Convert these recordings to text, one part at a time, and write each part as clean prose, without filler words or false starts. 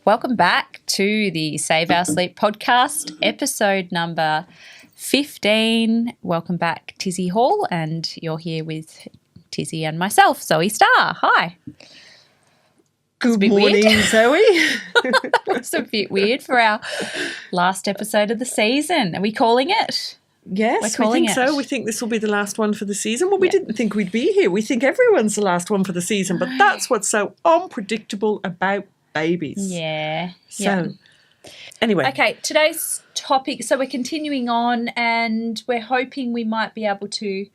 Welcome back to the Save Our Sleep podcast, episode number 15. Welcome back, Tizzie Hall, and you're here with Tizzie and myself, Zoe Starr. Hi. Good morning, Zoe. It's a bit weird for our last episode of the season. Are we calling it? Yes, we think so. We think this will be the last one for the season. Well, we didn't think we'd be here. We think everyone's the last one for the season, but that's what's so unpredictable about babies. Yeah. So, anyway. Okay, today's topic, so we're continuing on and we're hoping we might be able to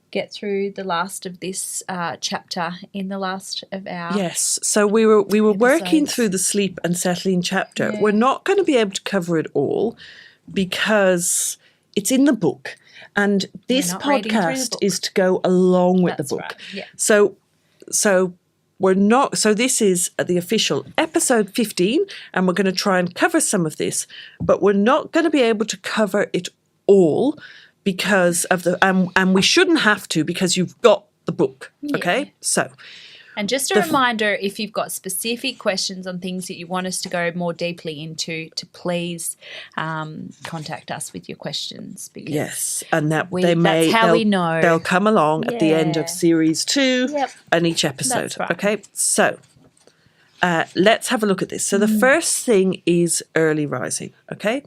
get through the last of this chapter in the last of our Yes, so we were working through the sleep and settling chapter. We're not going to be able to cover it all because it's in the book, and this podcast is to go along with the book. Right. Yeah. So we're not. So this is the official episode 15, and we're going to try and cover some of this, but we're not going to be able to cover it all because of the and we shouldn't have to because you've got the book. Okay, so. And just a reminder, if you've got specific questions on things that you want us to go more deeply into, to please contact us with your questions. Because yes, and that's how we know. They'll come along at the end of series 2 and each episode. That's right. Okay, so let's have a look at this. So the first thing is early rising. Okay,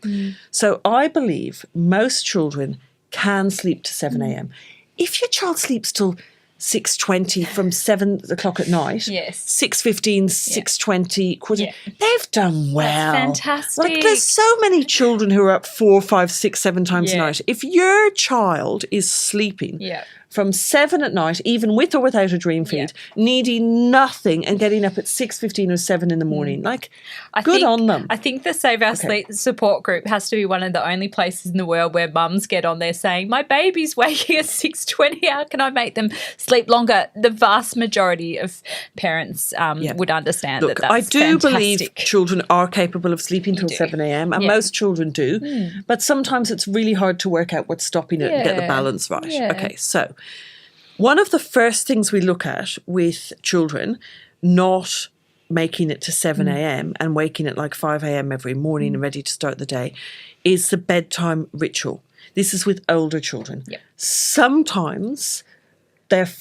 so I believe most children can sleep to 7 a.m. If your child sleeps till 6:20 from 7 o'clock at night. 6:15, 6:20, they've done well. That's fantastic. Like there's so many children who are up 4, 5, 6, 7 times a night. If your child is sleeping from 7 at night, even with or without a dream feed, needing nothing and getting up at 6:15 or 7 in the morning, good on them. I think the Save Our Sleep support group has to be one of the only places in the world where mums get on there saying, my baby's waking at 6:20, how can I make them sleep longer? The vast majority of parents would understand that's I do fantastic. believe children are capable of sleeping till 7 a.m. and most children do, but sometimes it's really hard to work out what's stopping it and get the balance right. Okay, so one of the first things we look at with children not making it to 7 a.m. and waking at like 5 a.m. every morning and ready to start the day is the bedtime ritual. This is with older children. Sometimes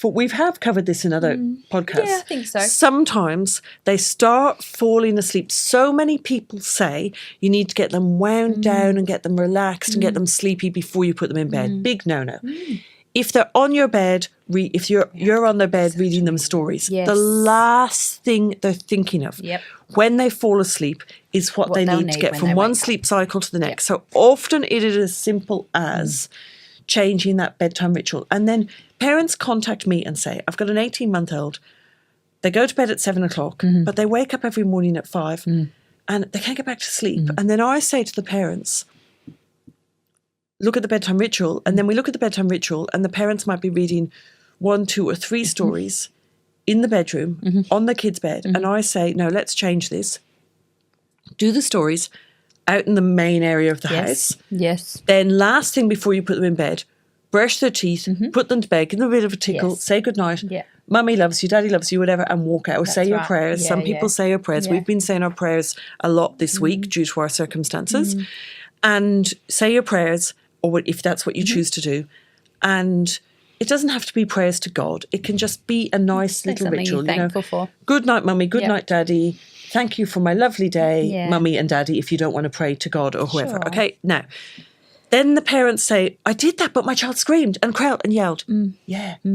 we have covered this in other podcasts. Yeah, I think so. Sometimes they start falling asleep. So many people say you need to get them wound down and get them relaxed and get them sleepy before you put them in bed. Big no-no. If they're on your bed, if you're on their bed reading them stories, the last thing they're thinking of when they fall asleep is what they need to get from one sleep cycle to the next. So often it is as simple as changing that bedtime ritual. And then parents contact me and say, I've got an 18-month-old. They go to bed at 7 o'clock, but they wake up every morning at 5 and they can't get back to sleep. And then I say to the parents, look at the bedtime ritual, and then we look at the bedtime ritual, and the parents might be reading 1, 2, or 3 stories in the bedroom on the kid's bed, and I say, no, let's change this. Do the stories out in the main area of the house. Yes. Then last thing before you put them in bed, brush their teeth, put them to bed, give them a bit of a tickle, say goodnight. Mummy loves you, daddy loves you, whatever, and walk out. Or say your prayers. Some people say your prayers. We've been saying our prayers a lot this week due to our circumstances. And say your prayers, or if that's what you choose to do. And it doesn't have to be prayers to God. It can just be a nice little ritual. You're thankful for. Good night, Mummy. Good night, Daddy. Thank you for my lovely day, Mummy and Daddy, if you don't want to pray to God or whoever. Sure. Okay, now, then the parents say, I did that, but my child screamed and crowed and yelled.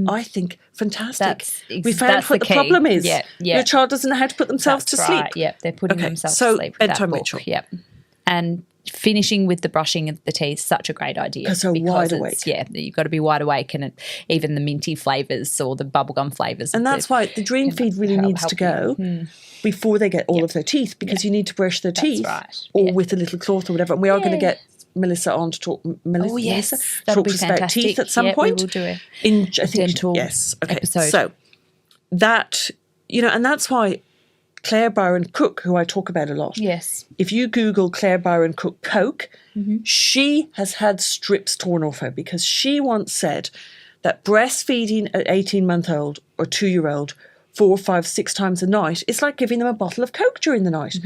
I think fantastic. We found what the problem is. Your child doesn't know how to put themselves to sleep. They're putting themselves to sleep. Bedtime ritual. And finishing with the brushing of the teeth, such a great idea. Because they're wide awake. You've got to be wide awake, and even the minty flavours or the bubblegum flavours. And that's why the dream feed really needs to go before they get all of their teeth, because you need to brush their teeth or with a little cloth or whatever. And we are going to get Melissa on to talk. Melissa talks about teeth at some point. We will do a dental episode. So that, and that's why Claire Byron Cook, who I talk about a lot. Yes. If you Google Claire Byron Cook Coke, she has had strips torn off her because she once said that breastfeeding an 18-month-old or 2-year-old 4, 5, 6 times a night, it's like giving them a bottle of Coke during the night.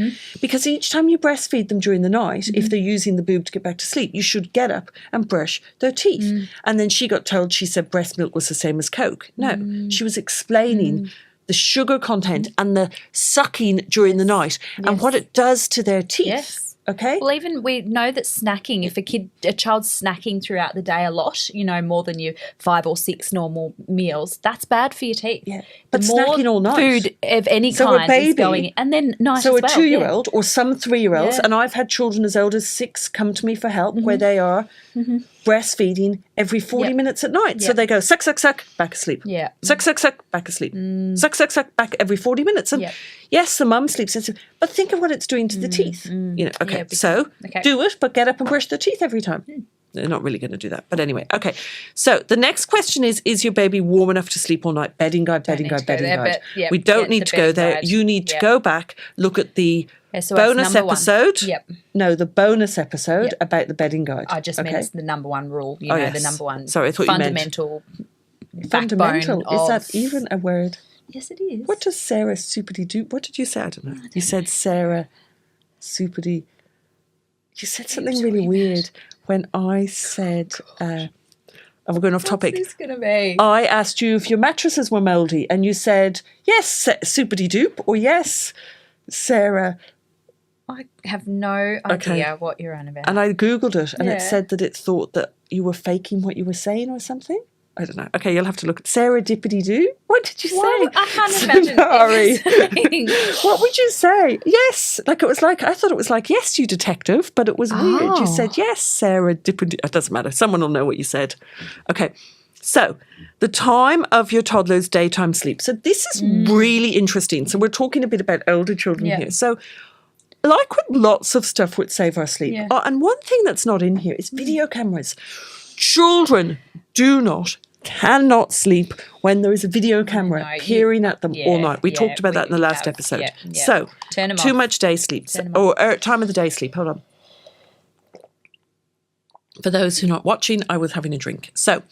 Because each time you breastfeed them during the night, if they're using the boob to get back to sleep, you should get up and brush their teeth. And then she got told, she said breast milk was the same as Coke. No, she was explaining the sugar content and the sucking during the night and what it does to their teeth. Yes. Okay. Well, even we know that snacking, if a child's snacking throughout the day a lot, more than your 5 or 6 normal meals, that's bad for your teeth. Yeah. But snacking all night. Food of any kind is going in. And then night so as well. So a 2-year-old or some 3-year-olds, and I've had children as old as 6 come to me for help where they are breastfeeding every 40 minutes at night. So they go suck, suck, suck, back asleep. Yeah. Suck, suck, suck, back asleep. Suck, suck, suck, back every 40 minutes. And yes, the mum sleeps, but think of what it's doing to the teeth. Okay, so do it, but get up and brush their teeth every time. They're not really going to do that. But anyway, okay. So the next question is your baby warm enough to sleep all night? Bedding guide, bedding guide, bedding guide. We don't need to go there. You need to go back, look at the bonus episode. No, the bonus episode about the bedding guide. I just meant it's the number one rule. The number one. Sorry, I thought fundamental. Fundamental. Is that even a word? Yes, it is. What does Sarah Supity do? What did you say? I don't know. You said Sarah Supity. You said something really weird when I said. We're going off topic. What's this going to be? I asked you if your mattresses were mouldy, and you said yes, Supity Doop, or yes, Sarah. I have no idea what you're on about. And I Googled it, and it said that it thought that you were faking what you were saying or something. I don't know. Okay, you'll have to look at Sarah Dippity Doo. What did you say? I can't imagine anything. What would you say? Yes. I thought it was like, yes, you detective, but it was weird. You said, yes, Sarah Dippity. It doesn't matter. Someone will know what you said. Okay. So the time of your toddler's daytime sleep. So this is really interesting. So we're talking a bit about older children here. So like with lots of stuff would save our sleep. Yeah. And one thing that's not in here is video cameras. Children cannot sleep when there is a video camera peering at them all night. We talked about that in the last episode. So, too much day sleep, or time of the day sleep. Hold on. For those who are not watching, I was having a drink. So,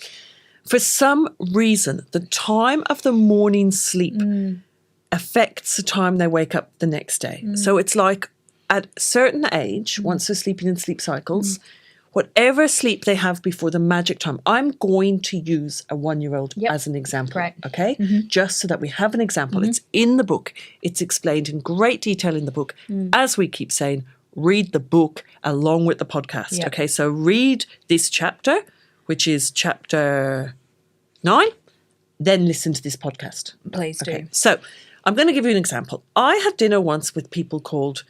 for some reason, the time of the morning sleep affects the time they wake up the next day. So, it's like at a certain age, once they're sleeping in sleep cycles, whatever sleep they have before the magic time, I'm going to use a 1-year-old as an example, okay? Just so that we have an example. It's in the book. It's explained in great detail in the book. As we keep saying, read the book along with the podcast, okay? So read this chapter, which is chapter 9, then listen to this podcast. Please do. So I'm going to give you an example. I had dinner once with people called...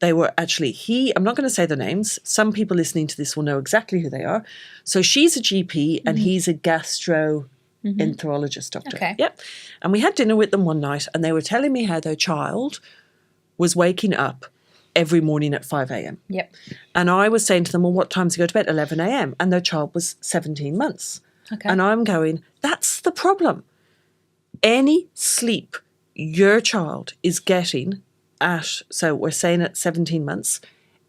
They were actually, I'm not going to say the names. Some people listening to this will know exactly who they are. So she's a GP and he's a gastroenterologist doctor. Okay. Yep. And we had dinner with them one night and they were telling me how their child was waking up every morning at 5 a.m. Yep. And I was saying to them, well, what time do you go to bed? 11 a.m. And their child was 17 months. Okay. And I'm going, that's the problem. Any sleep your child is getting so we're saying at 17 months,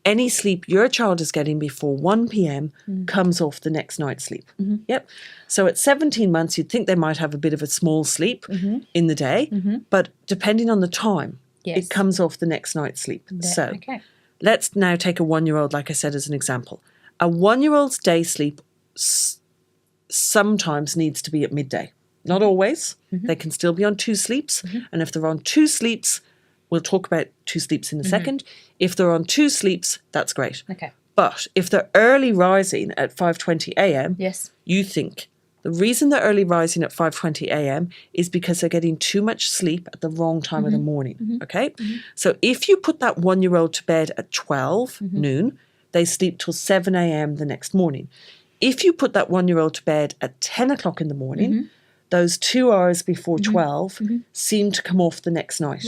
any sleep your child is getting before 1 p.m. comes off the next night's sleep. Yep. So at 17 months, you'd think they might have a bit of a small sleep in the day, but depending on the time, it comes off the next night's sleep. Let's now take a 1-year-old, like I said, as an example. A 1-year-old's day sleep sometimes needs to be at midday. Not always. They can still be on 2 sleeps. And if they're on 2 sleeps, we'll talk about 2 sleeps in a second. If they're on 2 sleeps, that's great. Okay. But if they're early rising at 5:20 a.m., you think the reason they're early rising at 5:20 a.m. is because they're getting too much sleep at the wrong time of the morning. Okay? So if you put that 1-year-old to bed at 12 noon, they sleep till 7 a.m. the next morning. If you put that 1-year-old to bed at 10 o'clock in the morning, those 2 hours before 12 seem to come off the next night.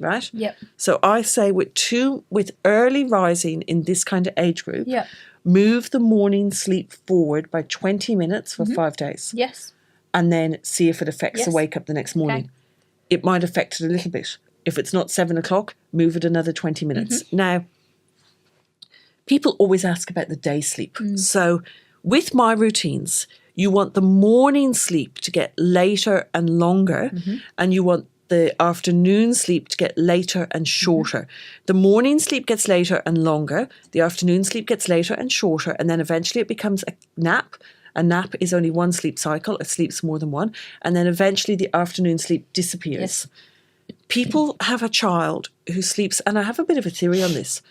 Right? Yep. So I say with early rising in this kind of age group, move the morning sleep forward by 20 minutes for 5 days. Yes. And then see if it affects the wake up the next morning. Okay. It might affect it a little bit. If it's not 7 o'clock, move it another 20 minutes. Now, people always ask about the day sleep. So with my routines, You want the morning sleep to get later and longer, and you want the afternoon sleep to get later and shorter. The morning sleep gets later and longer. The afternoon sleep gets later and shorter. And then eventually it becomes a nap. A nap is only one sleep cycle. It sleeps more than one. And then eventually the afternoon sleep disappears. Yes. People have a child who sleeps, and I have a bit of a theory on this.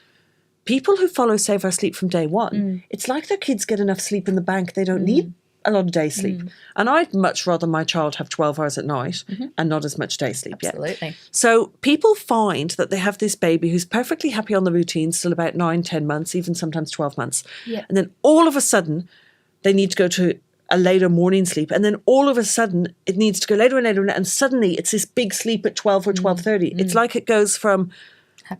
People who follow Save Our Sleep from day one, it's like their kids get enough sleep in the bank. They don't need a lot of day sleep. And I'd much rather my child have 12 hours at night and not as much day sleep yet. Absolutely. So people find that they have this baby who's perfectly happy on the routine, still about 9, 10 months, even sometimes 12 months. Yeah. And then all of a sudden, they need to go to a later morning sleep. And then all of a sudden, it needs to go later and later. And suddenly, it's this big sleep at 12 or 12:30. It's like it goes from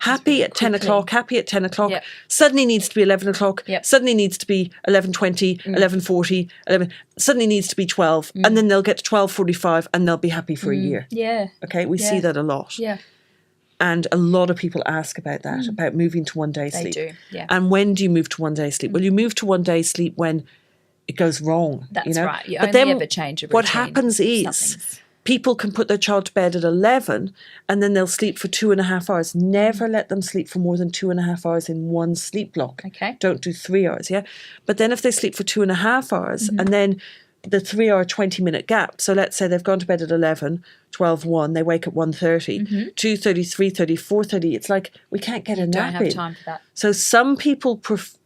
happy at 10 o'clock, happy at 10 o'clock, suddenly needs to be 11 o'clock, suddenly needs to be 11:20, 11:40, 11, suddenly needs to be 12. And then they'll get to 12:45 and they'll be happy for a year. Yeah. Okay, we see that a lot. Yeah. And a lot of people ask about that, about moving to one day sleep. They do, yeah. And when do you move to one day sleep? Well, you move to one day sleep when it goes wrong. That's right. You but only then ever change a routine. what happens is Something's- people can put their child to bed at 11 and then they'll sleep for 2.5 hours. Never let them sleep for more than 2.5 hours in one sleep block. Okay. Don't do 3 hours, yeah? But then if they sleep for 2.5 hours and then the 3 hour 20-minute gap, so let's say they've gone to bed at 11, 12, 1, they wake at 1:30, 2:30, 3:30, 4:30, it's like we can't get a nap Don't have in. time for that. So some people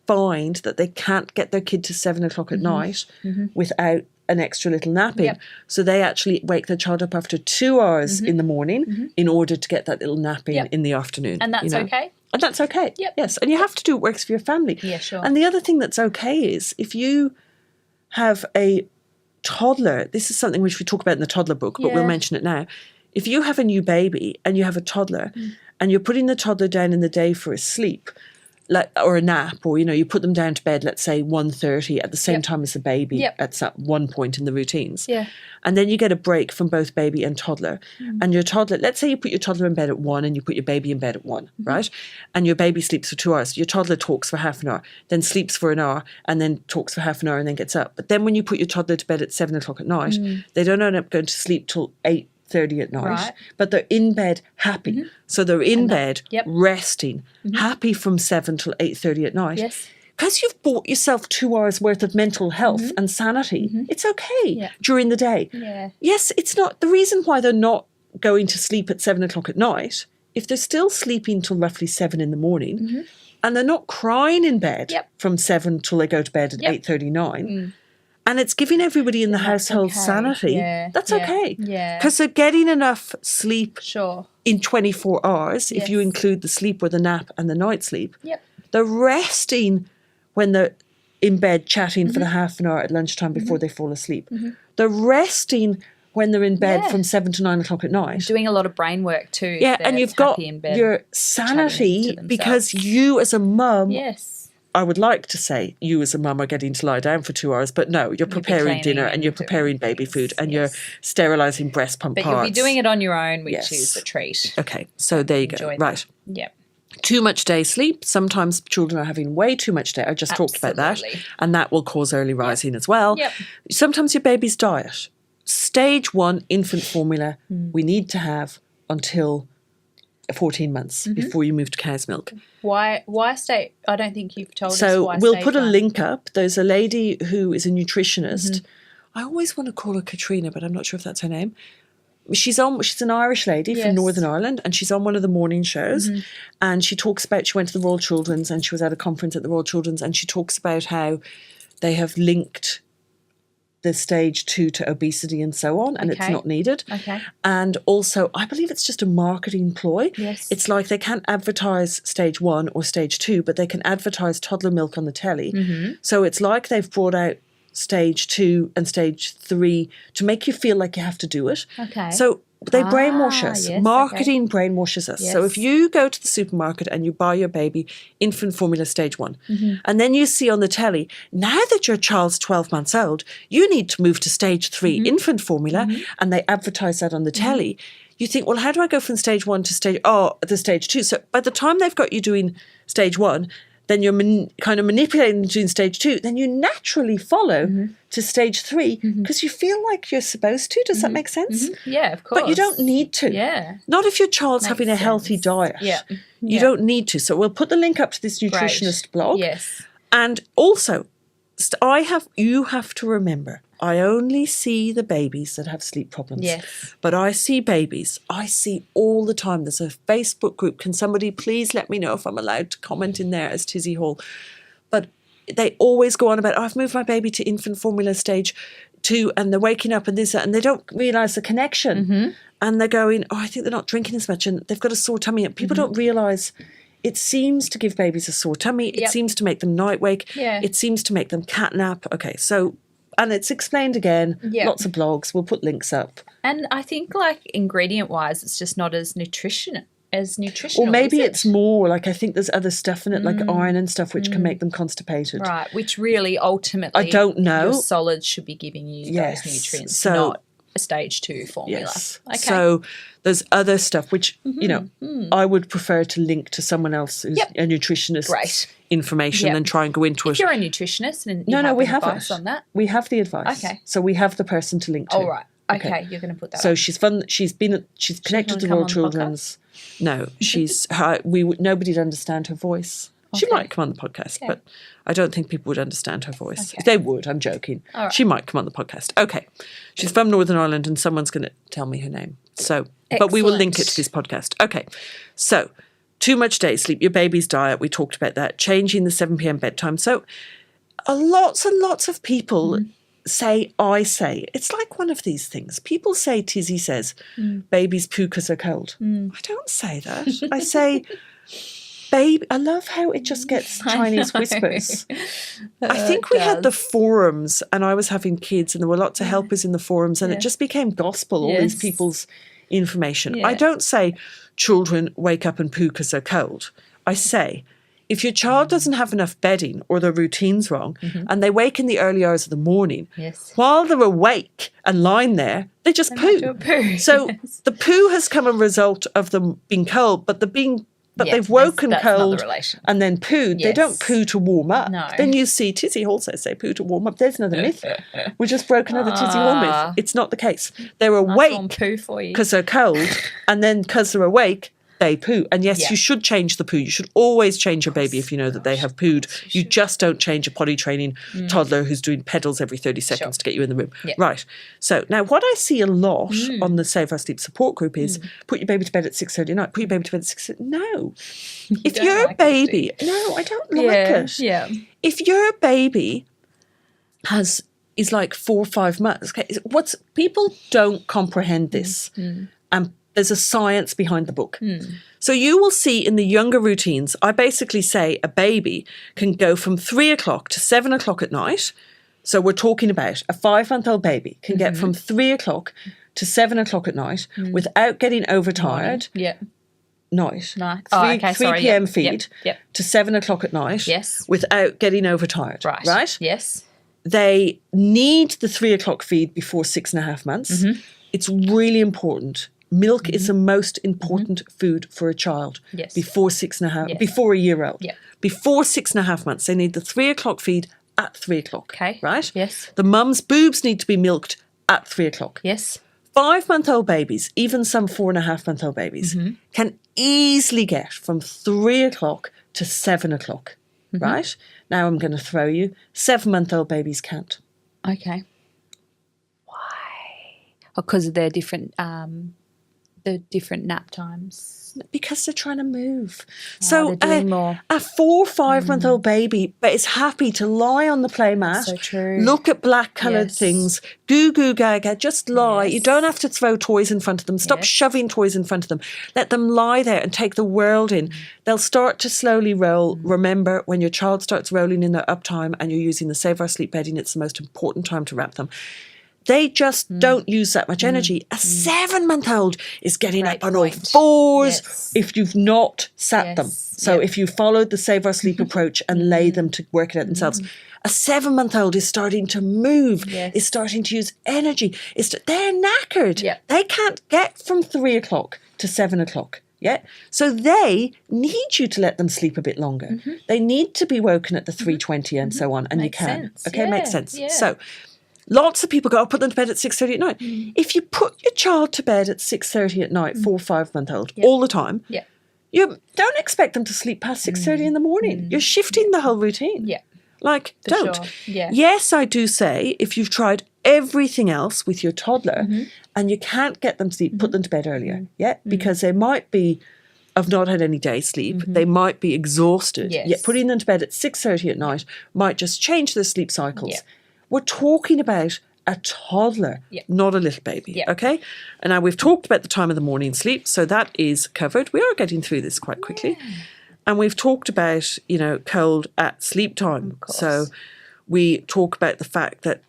find that they can't get their kid to 7 o'clock at night without an extra little nap in. Yep. So they actually wake their child up after 2 hours in the morning in order to get that little nap in the afternoon. And that's okay? And that's okay. Yep. Yes. And you have to do what works for your family. Yeah, sure. And the other thing that's okay is if you have a toddler, this is something which we talk about in the toddler book, but we'll Yeah. mention it now. If you have a new baby and you have a toddler and you're putting the toddler down in the day for a sleep, like, or a nap, or you put them down to bed, let's say 1:30 at the same time as the baby at one point in the routines. Yeah. And then you get a break from both baby and toddler. And your toddler, let's say you put your toddler in bed at 1 and you put your baby in bed at 1, right? And your baby sleeps for 2 hours. Your toddler talks for half an hour, then sleeps for an hour, and then talks for half an hour and then gets up. But then when you put your toddler to bed at 7 o'clock at night, they don't end up going to sleep till 8:30 at night, Right. but they're in bed happy. So they're in bed resting, happy from 7 till 8:30 at night. Yes. Because you've bought yourself 2 hours worth of mental health and sanity, it's okay during the day. Yeah. Yes, it's not the reason why they're not going to sleep at 7 o'clock at night. If they're still sleeping till roughly 7 in the morning and they're not crying in bed from 7 till they go to bed at 8:39, and it's giving everybody in the household okay. sanity, Yeah. that's Yeah. okay. Yeah. Because they're getting enough sleep Sure. in 24 hours, if you Yes. include the sleep or the nap and the night sleep. Yep. They're resting when they're in bed chatting for the half an hour at lunchtime before they fall asleep. They're resting when they're in bed Yeah. from 7 to 9 o'clock at night. Doing a lot of brain work too. Yeah, if they're and you've got happy in bed, your chatting sanity to because themselves. you as a mum, Yes. I would like to say you as a mum are getting to lie down for 2 hours, but no, you're preparing cleaning dinner and and you're doing preparing baby things, food and yes. you're sterilising breast pump But parts. you'll be doing it on your own, which Yes. is a treat. Okay, so there you go. Enjoy that. Right. Yep. Too much day sleep. Sometimes children are having way too much day. I just talked about that. Absolutely. And that will cause early rising as well. Yep. Sometimes your baby's diet. Stage 1 infant formula we need to have until 14 months before you move to cow's milk. Why stay? I don't think you've told us So why we'll stage put a one. link up. There's a lady who is a nutritionist. I always want to call her Katrina, but I'm not sure if that's her name. She's an Irish lady from Yes. Northern Ireland, and she's on one of the morning shows. And she talks about, she went to the Royal Children's and she was at a conference at the Royal Children's, and she talks about how they have linked the stage 2 to obesity and so on, and it's Okay. not needed. Okay. And also, I believe it's just a marketing ploy. Yes. It's like they can't advertise stage 1 or stage 2, but they can advertise toddler milk on the telly. So it's like they've brought out stage 2 and stage 3 to make you feel like you have to do it. Okay. So they brainwash us. yes, Marketing brainwashes us. So Yes. if you go to the supermarket and you buy your baby infant formula stage 1, and then you see on the telly, now that your child's 12 months old, you need to move to stage 3 infant formula, and they advertise that on the telly, you think, well, how do I go from stage 1 to stage 2? So by the time they've got you doing stage 1, then you're kind of manipulating them to stage 2, then you naturally follow to stage 3 because you feel like you're supposed to. Does that make sense? Yeah, of course. But you don't need to. Yeah. Not if your child's having a healthy sense. diet. Yeah. You don't need to. So we'll put the link up to this nutritionist blog. Yes. And also, you have to remember, I only see the babies that have sleep problems. Yes. But I see babies. I see all the time. There's a Facebook group. Can somebody please let me know if I'm allowed to comment in there as Tizzie Hall? But they always go on about, I've moved my baby to infant formula stage 2 and they're waking up and this, and they don't realise the connection. And they're going, I think they're not drinking as much and they've got a sore tummy. And people don't realise it seems to give babies a sore tummy. It seems to make them night wake. Yeah. It seems to make them catnap. Okay, so, and it's explained again, lots of blogs. We'll put links up. And I think like ingredient-wise, it's just not as nutritional. Or maybe it's more like, I think there's other stuff in it, like iron and stuff, which can make them constipated. Right, which really ultimately I don't know. Your solids should be giving you those nutrients, not a stage 2 formula. Yes. Okay. So there's other stuff which, I would prefer to link to someone else's a nutritionist's information than try and go into if you're a nutritionist and you we have advice on that. We have the advice. Okay. So we have the person to link to. All right. Okay, you're going to put that So up. she's fun. She's connected to the Royal Children's. No, nobody'd understand her voice. She might come on the podcast, but I don't think people would understand her voice. They would, I'm joking. She might come on the podcast. Okay. She's from Northern Ireland and someone's going to tell me her name. So, but we will link it to this podcast. Okay. So, too much day sleep, your baby's diet, we talked about that, changing the 7 p.m. bedtime. So, lots and lots of people say, it's like one of these things. People say, Tizzie says, babies poo because they're cold. I don't say that. I say, babe, I love how it just gets Chinese whispers. I think we had the forums and I was having kids and there were lots of helpers in the forums and it just became gospel, all these people's information. I don't say children wake up and poo because they're cold. I say, if your child doesn't have enough bedding or their routine's wrong and they wake in the early hours of the morning, while they're awake and lying there, they just poo. So the poo has come a result of them being cold, but they've woken cold and then pooed. They don't poo to warm up. No. Then you see Tizzie also say poo to warm up. There's another myth. We just broke another Tizzie Hall myth. It's not the case. They're awake because they're cold and then because they're awake, they poo. And yes, you should change the poo. You should always change your baby if you know that they have pooed. You just don't change a potty training toddler who's doing pedals every 30 seconds to get you in the room. Right. So now what I see a lot on the Save Our Sleep support group is put your baby to bed at 6:30 at night. Put your baby to bed at 6:30. No. If your baby... No, I don't like it. Yeah. If your baby is like 4 or 5 months... Okay, people don't comprehend this. And there's a science behind the book. So you will see in the younger routines, I basically say a baby can go from 3 o'clock to 7 o'clock at night. So we're talking about a 5-month-old baby can get from 3 o'clock to 7 o'clock at night without getting overtired. Night. 3 p.m. feed to 7 o'clock at night without getting overtired. Right? Yes. They need the 3 o'clock feed before 6.5 months. It's really important. Milk is the most important food for a child before 6.5, before a year old. Before 6.5 months, they need the 3 o'clock feed at 3 o'clock. Okay. Right? Yes. The mum's boobs need to be milked at 3 o'clock. Yes. 5-month-old babies, even some 4.5-month-old babies, can easily get from 3 o'clock to 7 o'clock. Right? Now I'm going to throw you. 7-month-old babies can't. Okay. Why? Because of their different... the different nap times? Because they're trying to move. So they're doing more. A 4 or 5-month-old baby but is happy to lie on the play mat, so true. Look at black-coloured things, goo gaga, just lie. You don't have to throw toys in front of them. Stop shoving toys in front of them. Let them lie there and take the world in. They'll start to slowly roll. Remember, when your child starts rolling in their uptime and you're using the Save Our Sleep bedding, it's the most important time to wrap them. They just don't use that much energy. A 7-month-old is getting up on all fours if you've not sat them. So if you followed the Save Our Sleep approach and lay them to work it out themselves, a 7-month-old is starting to move, is starting to use energy. They're knackered. They can't get from 3 o'clock to 7 o'clock. Yeah. So they need you to let them sleep a bit longer. They need to be woken at the 3:20 and so on, and Makes you can. sense. Okay, Yeah, makes sense. yeah. So lots of people go, I'll put them to bed at 6:30 at night. If you put your child to bed at 6:30 at night, 4 or 5 month old, all the time, Yeah. you don't expect them to sleep past 6:30 in the morning. You're shifting the whole routine. Yeah. Like, For don't. sure. Yeah. Yes, I do say if you've tried everything else with your toddler and you can't get them to sleep, put them to bed earlier. Yeah, because they might be have not had any day sleep. They might be exhausted. Yes. Yet putting them to bed at 6:30 at night might just change their sleep cycles. Yeah. We're talking about a toddler, not a little baby. Yeah. Okay? And now we've talked about the time of the morning sleep, so that is covered. We are getting through this quite quickly. And we've talked about, cold at sleep time. So we talk about the fact that,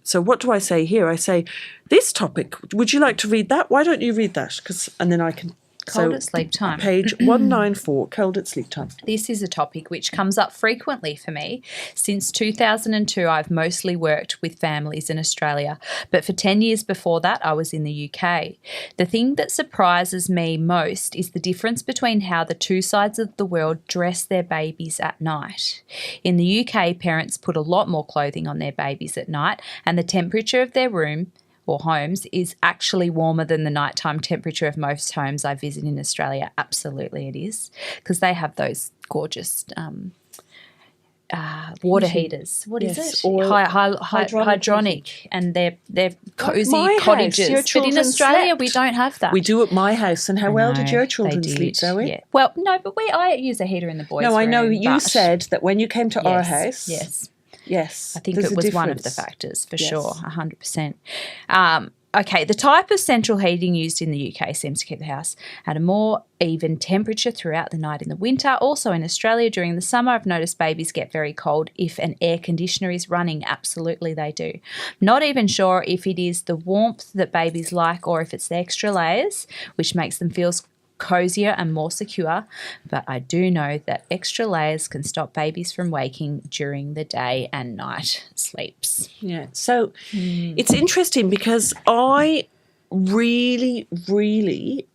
so what do I say here? I say, this topic, would you like to read that? Why don't you read that? And then I can. Cold at sleep time. Page 194, cold at sleep time. This is a topic which comes up frequently for me. Since 2002, I've mostly worked with families in Australia, but for 10 years before that, I was in the UK. The thing that surprises me most is the difference between how the two sides of the world dress their babies at night. In the UK, parents put a lot more clothing on their babies at night, and the temperature of their room or homes is actually warmer than the nighttime temperature of most homes I visit in Australia. Absolutely it is, because they have those gorgeous water heaters. What is it? Hydronic. And they're cosy my cottages. House, but in Australia, slept. we don't have that. We do at my house. And how well did your children sleep, Zoe? Yeah. Well, no, but I use a heater in the boys' room. No, I know. You but said that when you came to our house. Yes. I think there's it was one of the factors for sure, 100%. Okay, the type of central heating used in the UK seems to keep the house at a more even temperature throughout the night in the winter. Also in Australia during the summer, I've noticed babies get very cold if an air conditioner is running. Absolutely they do. Not even sure if it is the warmth that babies like or if it's the extra layers, which makes them feel cozier and more secure, but I do know that extra layers can stop babies from waking during the day and night sleeps. Yeah, so it's interesting because I really, really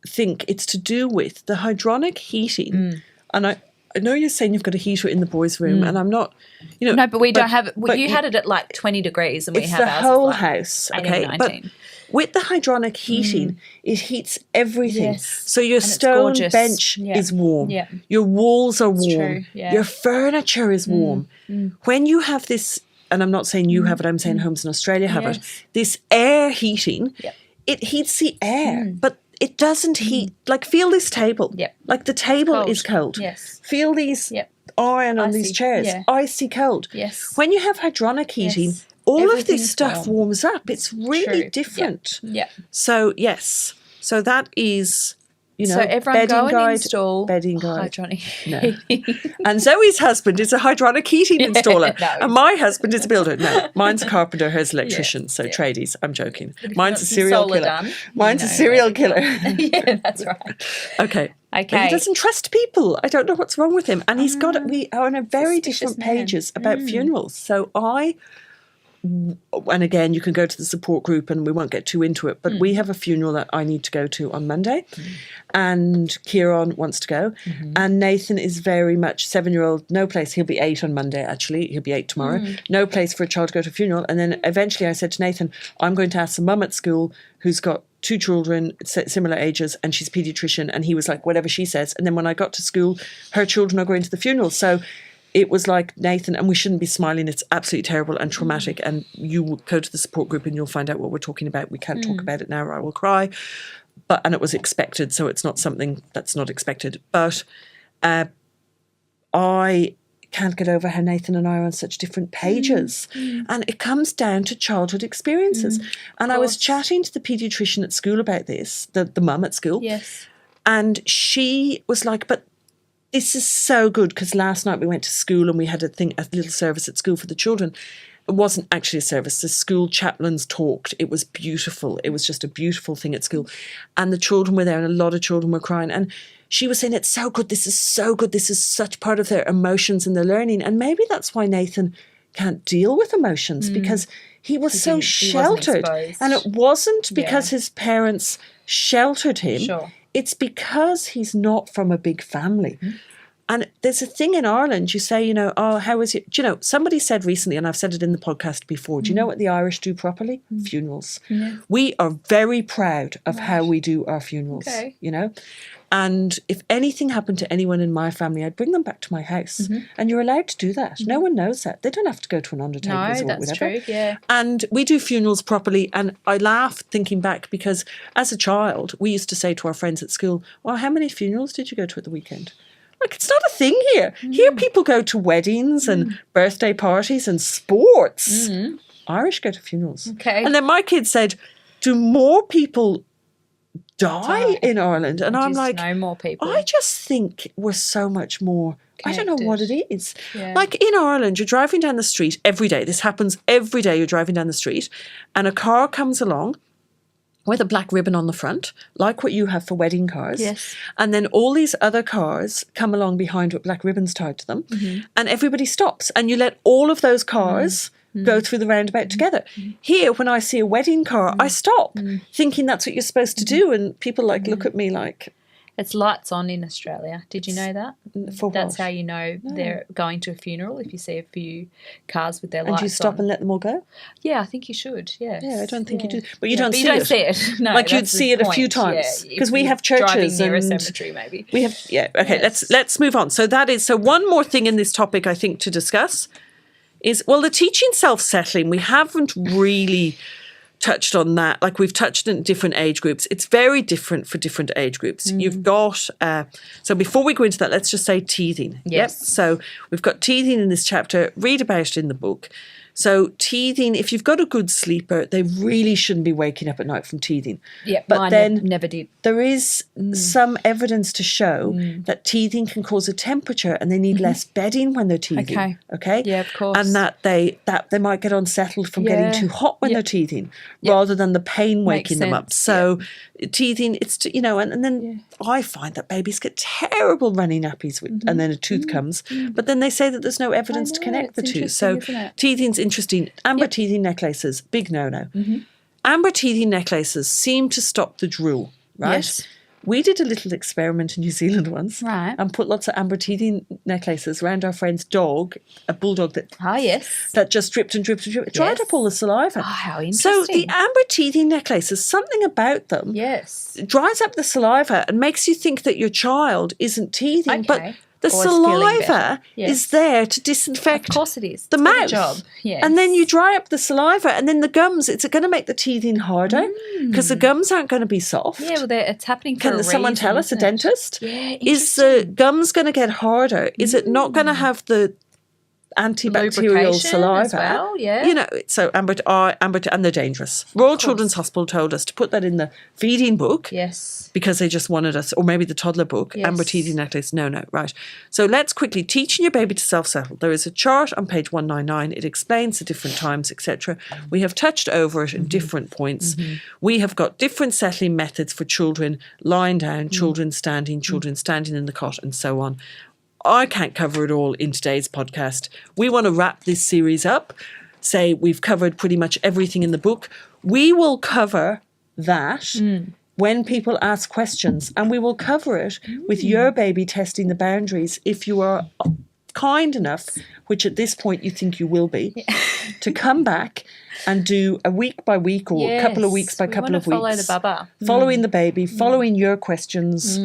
think it's to do with the hydronic heating. And I know you're saying you've got a heater in the boys' room, and I'm not, No, but we don't have it. You had it at like 20 degrees, and we have the ours whole like house. 18, Okay, 19. but with the hydronic heating, it heats everything. Yes. So your stone bench is warm. Yeah. Your walls are warm. true, yeah. Your furniture is warm. When you have this, and I'm not saying you have it, I'm saying homes in Australia have it, this air heating, it heats the air, but it doesn't heat. Like, feel this table. Like, the table is cold. Yes. Feel these iron on these chairs. Icy cold. Yes. When you have hydronic heating, all of this Everything's stuff warm. warms up. It's really True. different. Yeah. So, yes. So that is, So everyone go and install bedding guide. hydronic No. And Zoe's husband is a hydronic heating installer. No. And my husband is a builder. No, mine's a carpenter, hers electrician. So tradies. I'm joking. Mine's a serial killer. Mine's a serial killer. Yeah, that's right. Okay. Okay. He doesn't trust people. I don't know what's wrong with him. And he's got it. We are on a very Suspicious different man. pages about funerals. So and again, you can go to the support group and we won't get too into it, but we have a funeral that I need to go to on Monday and Kieran wants to go. And Nathan is very much 7-year-old, no place. He'll be 8 on Monday, actually. He'll be 8 tomorrow. No place for a child to go to a funeral. And then eventually I said to Nathan, I'm going to ask the mum at school who's got 2 children, similar ages, and she's a paediatrician. And he was like, whatever she says. And then when I got to school, her children are going to the funeral. So it was like, Nathan, and we shouldn't be smiling, it's absolutely terrible and traumatic, and you will go to the support group and you'll find out what we're talking about. We can't talk about it now or I will cry. And it was expected, so it's not something that's not expected. But I can't get over how Nathan and I are on such different pages. And it comes down to childhood experiences. And I was chatting to the paediatrician at school about this, the mum at school. Yes. And she was like, but this is so good, because last night we went to school and we had a little service at school for the children. It wasn't actually a service. The school chaplains talked. It was beautiful. It was just a beautiful thing at school. And the children were there and a lot of children were crying. And she was saying, it's so good. This is so good. This is such part of their emotions and their learning. And maybe that's why Nathan can't deal with emotions, because he was sheltered. He wasn't exposed. And it wasn't because his parents sheltered him. Sure. it's because he's not from a big family. And there's a thing in Ireland, you say, oh, how is it? Do you know, somebody said recently, and I've said it in the podcast before, do you know what the Irish do properly? Funerals. Yeah. We are very proud of how we do our funerals, And if anything happened to anyone in my family, I'd bring them back to my house. And you're allowed to do that. No one knows that. They don't have to go to an undertaker's or that's whatever. true, yeah. And we do funerals properly. And I laugh thinking back because as a child, we used to say to our friends at school, well, how many funerals did you go to at the weekend? Like, it's not a thing here. Here people go to weddings and birthday parties and sports. Irish go to funerals. Okay. And then my kids said, do more people die in Ireland? And I'm like, no more people. I just think we're so much more, connected. I don't know what it is. Yeah. Like in Ireland, you're driving down the street every day. This happens every day. You're driving down the street and a car comes along with a black ribbon on the front, like what you have for wedding cars. Yes. And then all these other cars come along behind with black ribbons tied to them. And everybody stops. And you let all of those cars go through the roundabout together. Here, when I see a wedding car, I stop, thinking that's what you're supposed to do. And people look at me like... It's lights on in Australia. Did you know that? For That's what? how you know they're going to a funeral, if you see a few cars with their lights on. And do you stop and let them all go? Yeah, I think you should, yes. Yeah, I don't think you do. But you don't but see you don't it. see it. No, Like you'd that's see the it a few point. times. Yeah, Because if we you're have churches driving near and a cemetery, maybe. we have, okay, Yes. let's move on. So one more thing in this topic I think to discuss is, well, the teaching self-settling, we haven't really touched on that. Like we've touched on different age groups. It's very different for different age groups. You've got, so before we go into that, let's just say teething. Yes. Yep. So we've got teething in this chapter. Read about it in the book. So teething, if you've got a good sleeper, they really shouldn't be waking up at night from teething. Yeah, but mine then never did. there is some evidence to show that teething can cause a temperature and they need less bedding when they're teething. Okay. Yeah, of course. And that they might get unsettled from getting too hot when they're teething, rather than the pain waking them up. So teething, it's and then I find that babies get terrible runny nappies and then a tooth comes, but then they say that there's no evidence to connect the two. So teething's interesting. Amber teething necklaces, big no-no. Amber teething necklaces seem to stop the drool, right? Yes. We did a little experiment in New Zealand once, Right. and put lots of amber teething necklaces around our friend's dog, a bulldog that just dripped and dripped and dripped. It dried up all the saliva. Oh, how interesting. So the amber teething necklaces, something about them dries up the saliva and makes you think that your child isn't teething, but the saliva is there to disinfect. Of course it is. The It's mouth. got a job. Yes. And then you dry up the saliva, and then the gums, it's going to make the teething harder because the gums aren't going to be soft. Yeah, well, it's happening for a Can reason, someone tell us, a isn't it? dentist? Yeah, Is the gums going to get harder? Is it not going to have the antibacterial Lubrication saliva? as well, yeah. So amber, and they're dangerous. Royal Children's Hospital told us to put that in the feeding book. Yes. Because they just wanted us, or maybe the toddler book, amber teething necklace. No, right. So let's quickly, teaching your baby to self-settle. There is a chart on page 199. It explains the different times, etc. We have touched over it in different points. We have got different settling methods for children lying down, children standing in the cot, and so on. I can't cover it all in today's podcast. We want to wrap this series up, say we've covered pretty much everything in the book. We will cover that when people ask questions, and we will cover it with your baby testing the boundaries if you are kind enough, which at this point you think you will be, to come back and do a week by week or a couple of weeks by couple of weeks. Follow the baba. Following the baby, following your questions.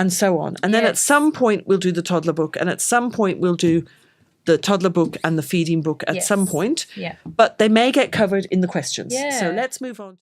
And so on. And then at some point we'll do the toddler book, and at some point we'll do the toddler book and the feeding book at some point. Yeah. But they may get covered in the questions. Yeah. So let's move on.